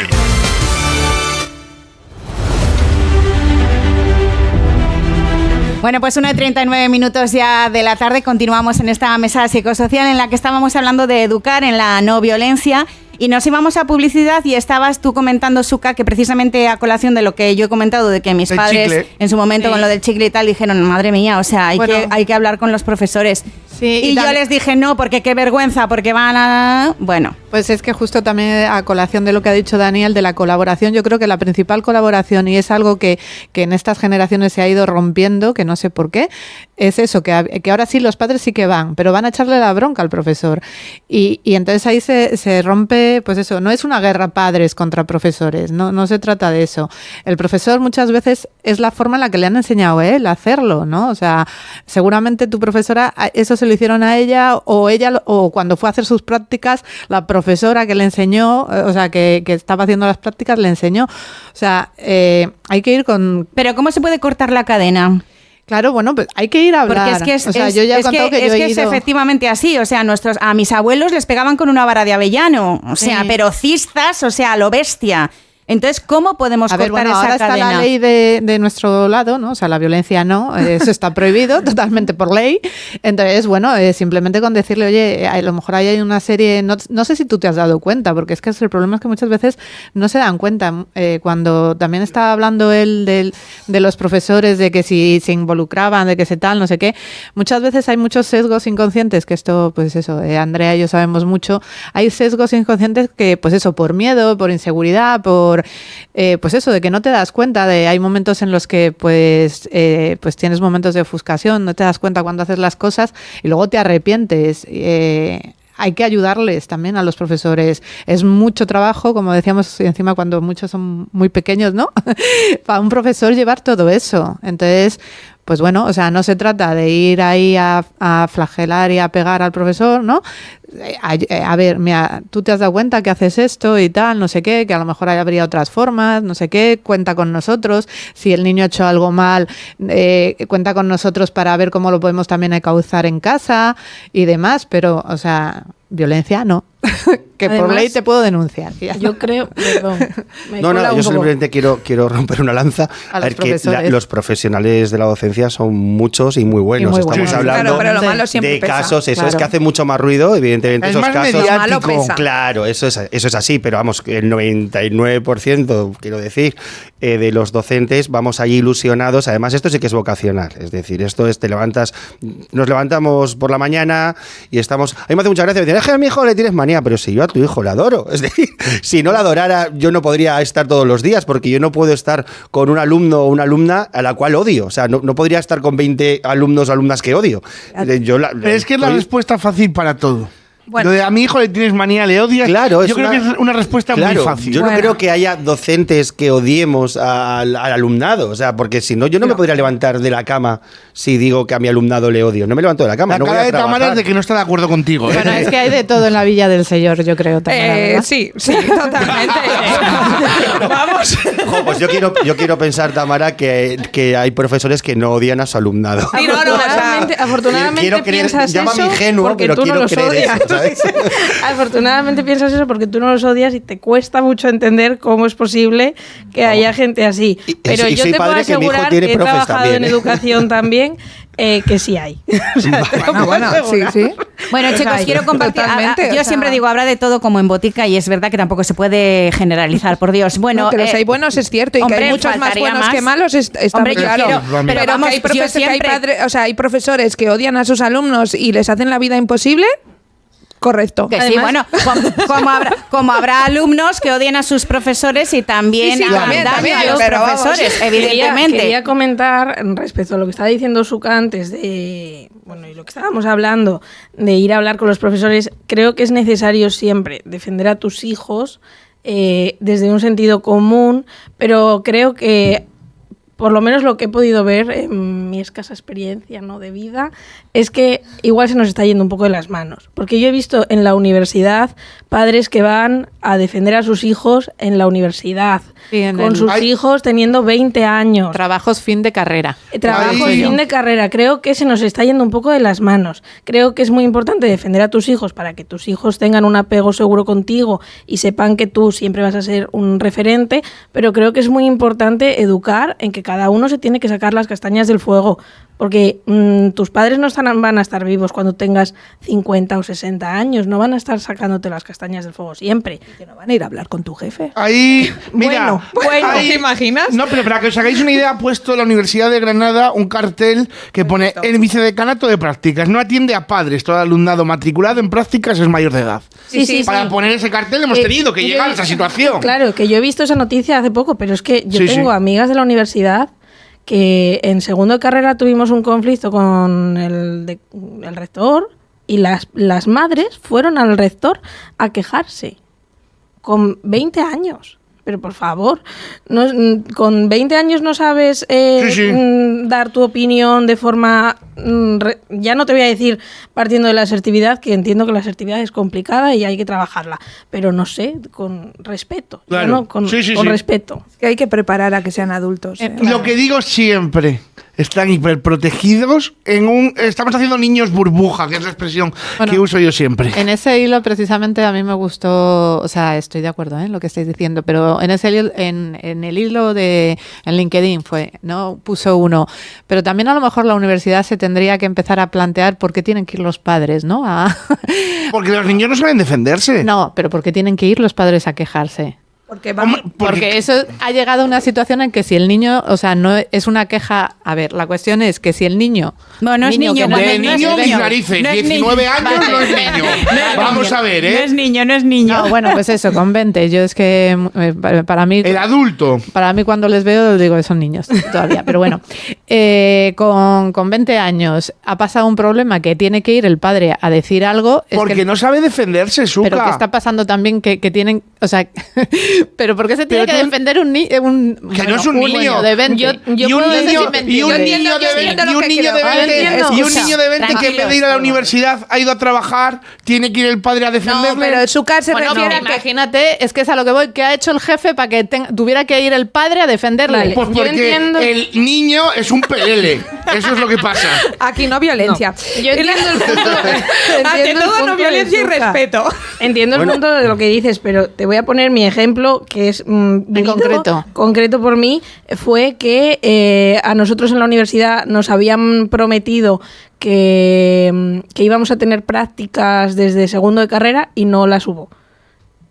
Bueno, pues 1:39 ya de la tarde. Continuamos en esta mesa psicosocial en la que estábamos hablando de educar en la no violencia. Y nos íbamos a publicidad y estabas tú comentando, Suka, que precisamente a colación de lo que yo he comentado, de que mis padres chicle. En su momento con lo del chicle y tal dijeron, madre mía, o sea, hay que hablar con los profesores. Sí, y yo les dije no, porque qué vergüenza, porque van a... Bueno. Pues es que justo también a colación de lo que ha dicho Daniel, de la colaboración, yo creo que la principal colaboración, y es algo que en estas generaciones se ha ido rompiendo, que no sé por qué, es eso, que ahora sí los padres sí que van, pero van a echarle la bronca al profesor. Y entonces ahí se rompe, pues eso, no es una guerra padres contra profesores, no se trata de eso. El profesor muchas veces es la forma en la que le han enseñado a él a hacerlo, ¿no? O sea, seguramente tu profesora, eso se lo hicieron a ella, o cuando fue a hacer sus prácticas, la profesora que le enseñó, o sea, que estaba haciendo las prácticas, le enseñó. O sea, hay que ir con... Pero ¿cómo se puede cortar la cadena? Claro, bueno, pues hay que ir a hablar. Porque es que o sea, yo ya he contado que yo he ido... es efectivamente así. O sea, a mis abuelos les pegaban con una vara de avellano. O sea, pero cistas, o sea, a lo bestia. Entonces, ¿cómo podemos cortar esa cadena? Ahora está la ley de nuestro lado, ¿no? O sea, la violencia no, eso está prohibido totalmente por ley. Entonces, bueno, simplemente con decirle, oye, a lo mejor ahí hay una serie, no sé si tú te has dado cuenta, porque es que el problema es que muchas veces no se dan cuenta. Cuando también estaba hablando él de los profesores, de que si se involucraban, de que se tal, no sé qué, muchas veces hay muchos sesgos inconscientes, que esto, pues eso, Andrea y yo sabemos mucho, hay sesgos inconscientes que, pues eso, por miedo, por inseguridad, pues eso, de que no te das cuenta, hay momentos en los que pues tienes momentos de ofuscación, no te das cuenta cuando haces las cosas y luego te arrepientes. Hay que ayudarles también a los profesores. Es mucho trabajo, como decíamos, encima cuando muchos son muy pequeños, ¿no? Para un profesor llevar todo eso. Entonces, pues bueno, o sea, no se trata de ir ahí a flagelar y a pegar al profesor, ¿no? A ver, mira, tú te has dado cuenta que haces esto y tal, no sé qué, que a lo mejor habría otras formas, no sé qué, cuenta con nosotros. Si el niño ha hecho algo mal, cuenta con nosotros para ver cómo lo podemos también encauzar en casa y demás, pero, o sea, violencia no. que Además, por ley te puedo denunciar. Yo creo, perdón. Yo simplemente quiero romper una lanza. A ver, los que los profesionales de la docencia son muchos y muy buenos. muy Estamos buenos. hablando pero lo malo siempre de pesa. casos, eso Claro. es que hace mucho más ruido, evidentemente Es esos más casos. mediático. Lo malo pesa. Claro, eso es así, pero vamos, el 99%, quiero decir, de los docentes vamos allí ilusionados. Además, esto sí que es vocacional. Es decir, esto es, nos levantamos por la mañana y estamos... A mí me hace mucha gracia, me dicen, es que a mi hijo le tienes manía, pero si yo a tu hijo le adoro. Es decir, si no la adorara, yo no podría estar todos los días, porque yo no puedo estar con un alumno o una alumna a la cual odio. O sea, no podría estar con 20 alumnos o alumnas que odio. Pero es que es la respuesta fácil para todo. Bueno. Lo de a mi hijo le tienes manía, le odias. Claro, yo creo que es una respuesta muy fácil. Yo no creo que haya docentes que odiemos al alumnado, o sea, porque si no, yo no me podría levantar de la cama si digo que a mi alumnado le odio. No me levanto de la cama. La no voy cara a de Tamara trabajar. es de que no está de acuerdo contigo. Bueno, es que hay de todo en la Villa del Señor, yo creo. Tamara, Sí, totalmente. Vamos. Jo, pues yo quiero pensar, Tamara, que hay profesores que no odian a su alumnado. Sí, afortunadamente Quiero creer, piensas llámame eso ingenuo, porque pero tú no quiero los creer odias. eso, ¿sabes? Afortunadamente piensas eso porque tú no los odias y te cuesta mucho entender cómo es posible que haya gente así. Pero y yo soy te puedo padre que mi hijo asegurar tiene que he profes trabajado también, en educación también, que sí hay. Bueno, sí. Bueno, chicos, quiero compartir. Totalmente, Yo siempre digo, habrá de todo como en botica y es verdad que tampoco se puede generalizar, por Dios. Bueno, No, que los hay buenos es cierto y hombre, que hay muchos más faltaría buenos que malos está Hombre, muy yo claro. quiero- pero pero vamos, que hay yo profesores, siempre- hay profesores que odian a sus alumnos y les hacen la vida imposible. Correcto. Que sí, bueno, como habrá alumnos que odien a sus profesores y también Sí, sí, hagan daño también, a los pero vamos, profesores, evidentemente. Quería comentar respecto a lo que estaba diciendo Suka antes de, bueno, y lo que estábamos hablando de ir a hablar con los profesores. Creo que es necesario siempre defender a tus hijos desde un sentido común, pero creo que por lo menos lo que he podido ver en mi escasa experiencia, ¿no?, de vida, es que igual se nos está yendo un poco de las manos. Porque yo he visto en la universidad padres que van a defender a sus hijos en la universidad, con sus hijos teniendo 20 años. Trabajos fin de carrera. Trabajos fin de carrera. Creo que se nos está yendo un poco de las manos. Creo que es muy importante defender a tus hijos para que tus hijos tengan un apego seguro contigo y sepan que tú siempre vas a ser un referente, pero creo que es muy importante educar en que cada uno se tiene que sacar las castañas del fuego, porque tus padres no van a estar vivos cuando tengas 50 o 60 años, no van a estar sacándote las castañas del fuego siempre. Y que no van a ir a hablar con tu jefe. Ahí, mira, Bueno, ahí- ¿te imaginas? No, pero para que os hagáis una idea, ha puesto la Universidad de Granada un cartel que pone el vicedecanato de prácticas. No atiende a padres, todo alumnado matriculado en prácticas es mayor de edad. Sí, Para poner ese cartel hemos tenido que llegar a esa situación. Claro, que yo he visto esa noticia hace poco, pero es que yo Sí, tengo sí. amigas de la universidad que en segundo de carrera tuvimos un conflicto con el rector y las madres fueron al rector a quejarse con 20 años. Pero por favor, con 20 años no sabes dar tu opinión de forma... ya no te voy a decir partiendo de la asertividad, que entiendo que la asertividad es complicada y hay que trabajarla, pero no sé, con respeto. Claro. ¿no? Con respeto. Es que hay que preparar a que sean adultos. Lo que digo siempre, están hiperprotegidos estamos haciendo niños burbuja, que es la expresión que uso yo siempre. En ese hilo precisamente a mí me gustó, o sea, estoy de acuerdo en lo que estáis diciendo, pero en ese hilo, en el hilo en LinkedIn puso uno, pero también a lo mejor la universidad se tendría que empezar a plantear por qué tienen que ir los padres, ¿no? Porque los niños no saben defenderse. No, pero ¿por qué tienen que ir los padres a quejarse? Porque eso ha llegado a una situación en que si el niño, o sea, no es una queja. A ver, la cuestión es que si el niño. No, no es niño. que no De es niño mis narices, No es 19 niño. años no es niño. Vamos a ver, ¿eh? No es niño, no es niño. No, bueno, pues eso, con 20. Yo es que para mí. El adulto. Para mí, cuando les veo, digo que son niños todavía. Pero bueno, con 20 años ha pasado un problema que tiene que ir el padre a decir algo. Porque no sabe defenderse, Suka. Pero que está pasando también que tienen. O sea, Pero ¿por qué se tiene que defender un niño? Que no es un niño de 20. Y un niño de 20 que en vez de ir a la universidad ha ido a trabajar, tiene que ir el padre a defenderle. No, pero en su caso se refiere a que... Imagínate, es que es a lo que voy, ¿qué ha hecho el jefe para que tuviera que ir el padre a defenderle? Vale, pues porque el niño es un pelele. Eso es lo que pasa. Aquí no violencia. No. Yo entiendo el punto. Ante todo, no violencia y respeto. Entiendo el punto de lo que dices, pero te voy a poner mi ejemplo, que es concreto por mí, fue que a nosotros en la universidad nos habían prometido que íbamos a tener prácticas desde segundo de carrera y no las hubo.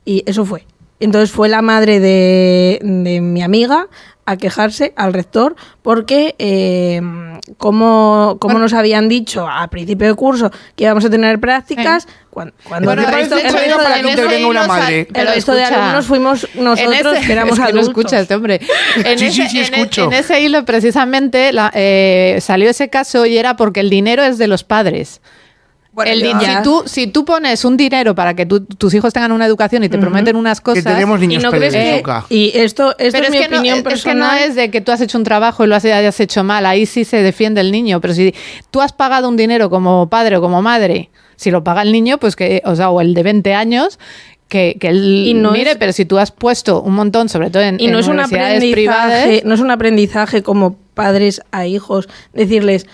Y eso fue. Entonces fue la madre de mi amiga a quejarse al rector porque como nos habían dicho al principio de curso que íbamos a tener prácticas, cuando el resto de alumnos fuimos nosotros que éramos adultos. No escucha este hombre. Escucho. En ese hilo precisamente salió ese caso y era porque el dinero es de los padres. Bueno, si tú pones un dinero para que tus hijos tengan una educación y te prometen unas cosas... Que tenemos niños y esto es mi opinión personal. Es que no es de que tú has hecho un trabajo y lo hayas hecho mal. Ahí sí se defiende el niño. Pero si tú has pagado un dinero como padre o como madre, si lo paga el niño, pues o el de 20 años... Que él pero si tú has puesto un montón, sobre todo en universidades privadas... No es un aprendizaje como padres a hijos, decirles,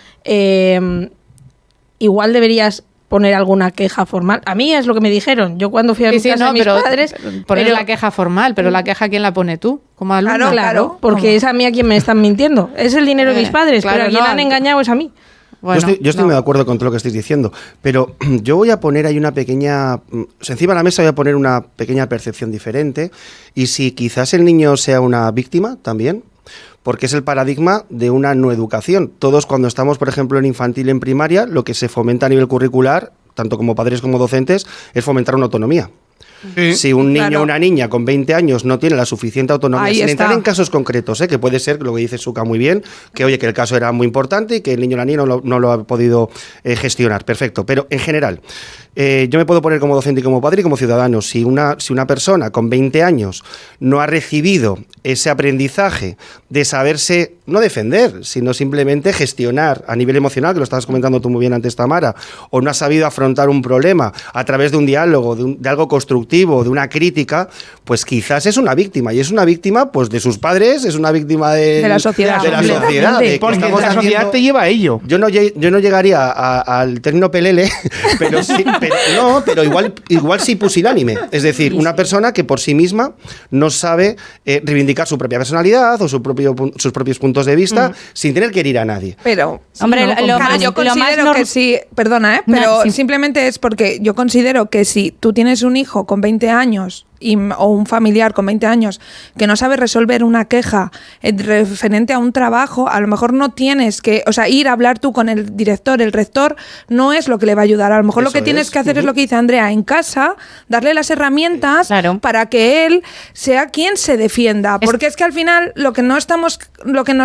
igual deberías poner alguna queja formal. A mí es lo que me dijeron. Yo cuando fui a mi casa de mis padres... Poner la queja formal, pero la queja, ¿quién la pone tú? Como alumno. Claro, porque es a mí a quien me están mintiendo. Es el dinero de mis padres, pero a quien han engañado es a mí. Bueno, yo estoy muy de acuerdo con todo lo que estáis diciendo, pero yo voy a poner ahí una pequeña... encima de la mesa voy a poner una pequeña percepción diferente, y si quizás el niño sea una víctima también, porque es el paradigma de una no educación. Todos cuando estamos, por ejemplo, en infantil, en primaria, lo que se fomenta a nivel curricular, tanto como padres como docentes, es fomentar una autonomía. Sí, si un niño o una niña con 20 años no tiene la suficiente autonomía, sin entrar en casos concretos, que puede ser lo que dice Suka muy bien, que que el caso era muy importante y que el niño o la niña no lo ha podido gestionar, perfecto, pero en general, yo me puedo poner como docente y como padre y como ciudadano. Si una persona con 20 años no ha recibido ese aprendizaje de saberse no defender, sino simplemente gestionar a nivel emocional, que lo estabas comentando tú muy bien antes, Tamara, o no ha sabido afrontar un problema a través de un diálogo, de algo constructivo, de una crítica, pues quizás es una víctima, y es una víctima pues de sus padres, es una víctima de la sociedad. Porque la sociedad te lleva a ello. Yo no llegaría al término pelele, pero sí, pero igual sí pusilánime. Es decir, una persona que por sí misma no sabe reivindicar su propia personalidad o sus propios puntos de vista sin tener que herir a nadie. Pero, hombre, yo considero que sí, perdona, pero simplemente es porque yo considero que si tú tienes un hijo con 20 años o un familiar con 20 años que no sabe resolver una queja referente a un trabajo, a lo mejor no tienes que, ir a hablar tú con el director, el rector, no es lo que le va a ayudar. A lo mejor lo que tienes que hacer es lo que dice Andrea, en casa, darle las herramientas para que él sea quien se defienda. Porque es que al final lo que nos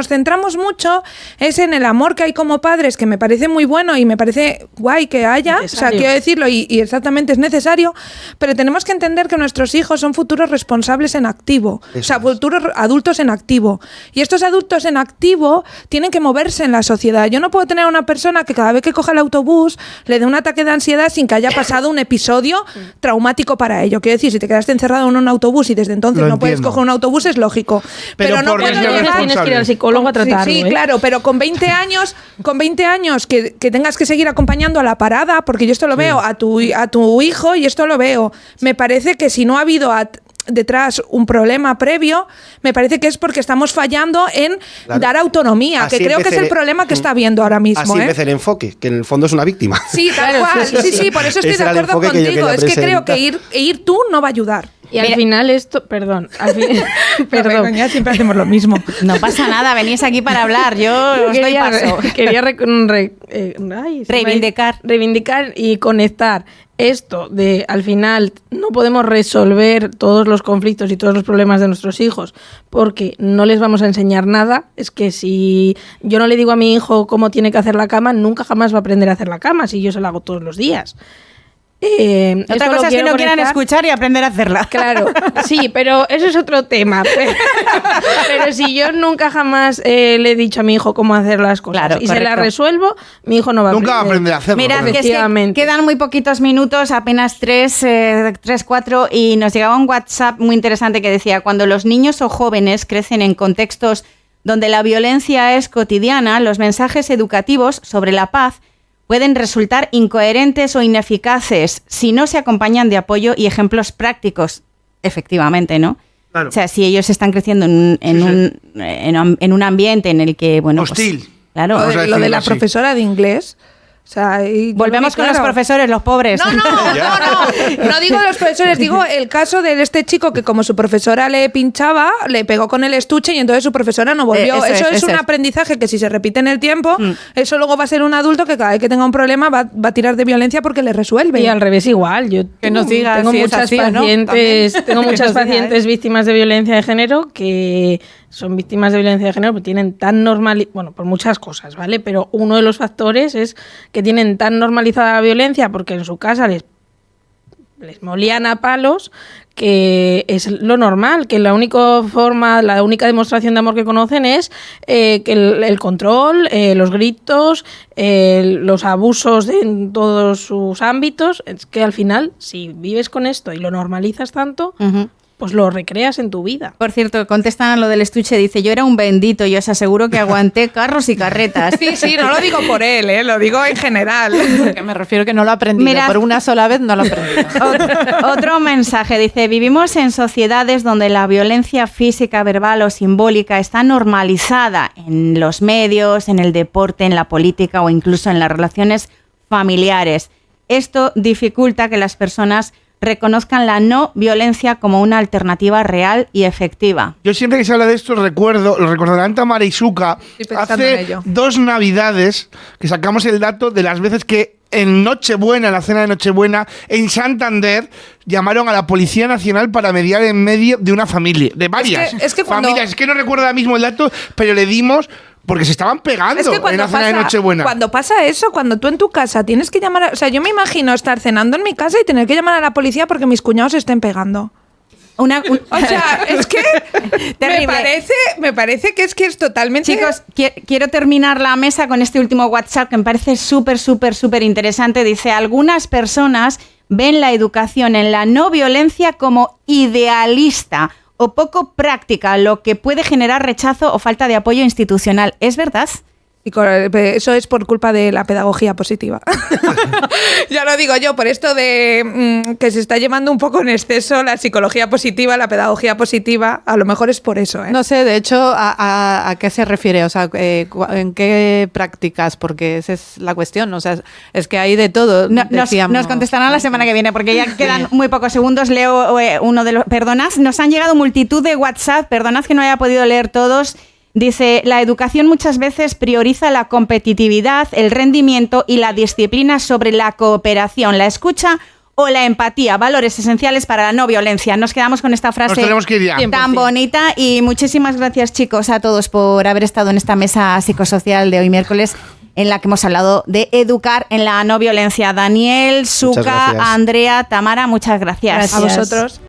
centramos mucho es en el amor que hay como padres, que me parece muy bueno y me parece guay que haya, quiero decirlo, y exactamente es necesario, pero tenemos que entender que nuestros hijos son futuros responsables en activo, futuros adultos en activo. Y estos adultos en activo tienen que moverse en la sociedad. Yo no puedo tener a una persona que cada vez que coja el autobús le dé un ataque de ansiedad sin que haya pasado un episodio traumático para ello. Quiero decir, si te quedaste encerrado en un autobús y desde entonces no puedes coger un autobús, es lógico. Pero no puedes tienes que ir al psicólogo a tratarlo. Sí, claro, pero con 20 años que tengas que seguir acompañando a la parada, porque yo esto lo veo a tu hijo y esto lo veo. Me parece que si no ha habido detrás un problema previo, me parece que es porque estamos fallando en dar autonomía, así que creo que es el problema que está habiendo ahora mismo. Así empecé el enfoque, que en el fondo es una víctima. Sí, tal cual. Sí, por eso estoy de acuerdo contigo. Es que creo que ir tú no va a ayudar. Y al final esto, perdón, ya siempre hacemos lo mismo. No pasa nada, venís aquí para hablar, yo os doy paso. Quería reivindicar y conectar esto de, al final, no podemos resolver todos los conflictos y todos los problemas de nuestros hijos porque no les vamos a enseñar nada. Es que si yo no le digo a mi hijo cómo tiene que hacer la cama, nunca jamás va a aprender a hacer la cama si yo se la hago todos los días. Otra cosa es que no quieran escuchar y aprender a hacerla. Claro, sí, pero eso es otro tema. Pero si yo nunca jamás le he dicho a mi hijo cómo hacer las cosas y se las resuelvo, mi hijo no va a aprender. Nunca va a aprender a hacerlo. Mirad, que es que quedan muy poquitos minutos, apenas 4, y nos llegaba un WhatsApp muy interesante que decía: cuando los niños o jóvenes crecen en contextos donde la violencia es cotidiana, los mensajes educativos sobre la paz pueden resultar incoherentes o ineficaces si no se acompañan de apoyo y ejemplos prácticos. Efectivamente, ¿no? Claro. O sea, si ellos están creciendo en un ambiente en el que, bueno, hostil. Pues, claro. Lo de la profesora de inglés. O sea, volvemos con los profesores, los pobres. No digo de los profesores, digo el caso de este chico que como su profesora le pinchaba, le pegó con el estuche y entonces su profesora no volvió. Eso es un aprendizaje que si se repite en el tiempo, eso luego va a ser un adulto que cada vez que tenga un problema va a tirar de violencia porque le resuelve. Y al revés igual. Yo que nos diga tengo si muchas es así pacientes, o no. tengo muchas pacientes víctimas de violencia de género que son víctimas de violencia de género porque tienen tan bueno, por muchas cosas, ¿vale? Pero uno de los factores es que tienen tan normalizada la violencia porque en su casa les molían a palos, que es lo normal, que la única demostración de amor que conocen es que el control, los gritos, los abusos en todos sus ámbitos. Es que al final, si vives con esto y lo normalizas tanto, pues lo recreas en tu vida. Por cierto, contestan a lo del estuche, dice: yo era un bendito y os aseguro que aguanté carros y carretas. Sí, no lo digo por él, lo digo en general. Porque me refiero que no lo he aprendido. Mirad, por una sola vez no lo he aprendido. Otro mensaje, dice: vivimos en sociedades donde la violencia física, verbal o simbólica está normalizada en los medios, en el deporte, en la política o incluso en las relaciones familiares. Esto dificulta que las personas reconozcan la no violencia como una alternativa real y efectiva. Yo siempre que se habla de esto lo recordarán Tamara y Suka, hace 2 navidades que sacamos el dato de las veces que en Nochebuena, en la cena de Nochebuena, en Santander, llamaron a la Policía Nacional para mediar en medio de una familia, de varias familias. Es que no recuerdo ahora mismo el dato, pero le dimos... Porque se estaban pegando en la cena de Nochebuena. Cuando pasa eso, cuando tú en tu casa tienes que llamar... O sea, yo me imagino estar cenando en mi casa y tener que llamar a la policía porque mis cuñados se estén pegando. O sea, es que me parece que es totalmente... Chicos, quiero terminar la mesa con este último WhatsApp que me parece súper interesante. Dice: algunas personas ven la educación en la no violencia como idealista o poco práctica, lo que puede generar rechazo o falta de apoyo institucional. ¿Es verdad? Y eso es por culpa de la pedagogía positiva. Ya lo digo yo, por esto de que se está llevando un poco en exceso la psicología positiva, la pedagogía positiva, a lo mejor es por eso. No sé, de hecho, ¿a qué se refiere? O sea, ¿en qué prácticas? Porque esa es la cuestión. O sea, es que hay de todo. Nos contestarán la semana que viene, porque ya quedan muy pocos segundos. Leo uno de los... Perdonad, nos han llegado multitud de WhatsApp. Perdonad que no haya podido leer todos. Dice: la educación muchas veces prioriza la competitividad, el rendimiento y la disciplina sobre la cooperación, la escucha o la empatía, valores esenciales para la no violencia. Nos quedamos con esta frase tan bonita y muchísimas gracias, chicos, a todos por haber estado en esta mesa psicosocial de hoy miércoles, en la que hemos hablado de educar en la no violencia. Daniel, Suka, Andrea, Tamara, muchas gracias. A vosotros.